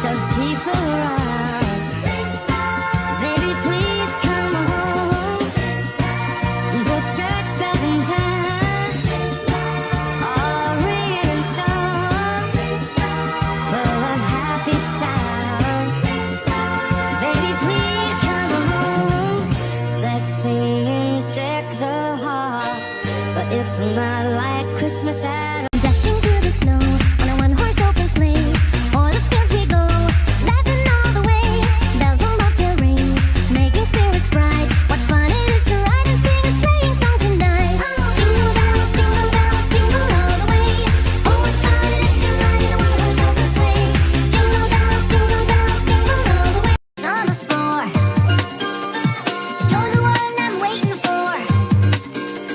lots of people around. Baby, please come home. The church bells in town are ringing songs full of happy sounds. Baby, please come home. They're singing Deck the Hall, but it's not like Christmas at all. Dashing through the snow on a one-horse open sleigh, o'er the fields we go, laughing all the way. Bells on bobtail ring, making spirits bright. What fun it is to ride and sing a sleighing song tonight! Jingle bells, jingle all the way. Oh, what fun it is to ride in a one-horse open sleigh. Jingle bells, jingle all the way. On the floor, you're the one I'm waiting for.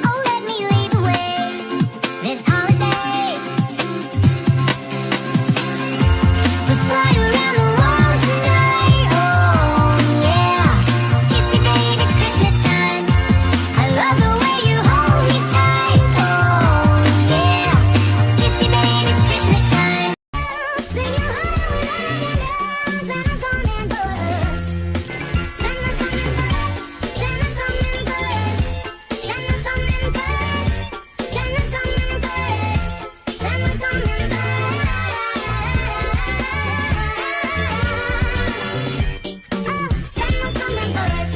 Oh, let me lead the way this holiday. Let's fly around the world tonight. Oh yeah, kiss me babe, it's Christmas time. I love the way you hold me tight. Oh yeah, kiss me babe, it's Christmas time. Sing your heart out with all your bells. Santa's coming for us. Santa's coming for us. Santa's coming for us. Santa's coming for us. Santa's coming for us. Santa's coming for us. Santa's coming for us.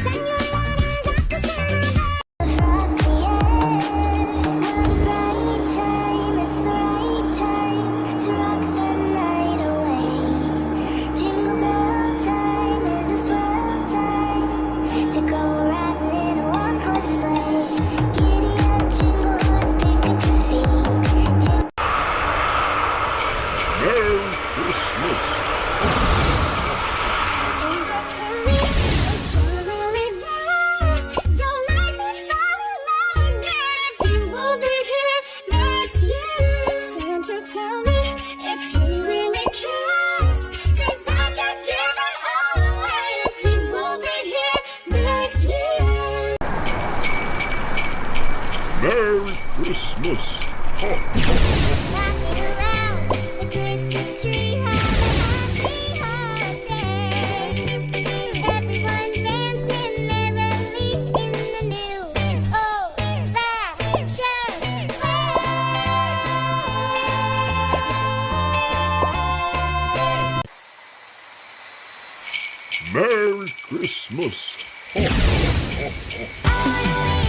Send your letters up to Santa. Across the air, it's the right time to rock the night away. Jingle bell time is a swell time to go riding in a one-horse sleigh. Giddy up, jingle horse, pick up your feet. Merry Christmas. Santa, tell me, is he really there? Don't let me fall in love again if he won't be here next year. Santa, tell me if he really cares, 'cause I can't give it all away if he won't be here next year. Merry Christmas. Rocking around the Christmas tree, have a happy holiday. Everyone dancing merrily in the new old-fashioned way. Merry Christmas. All the way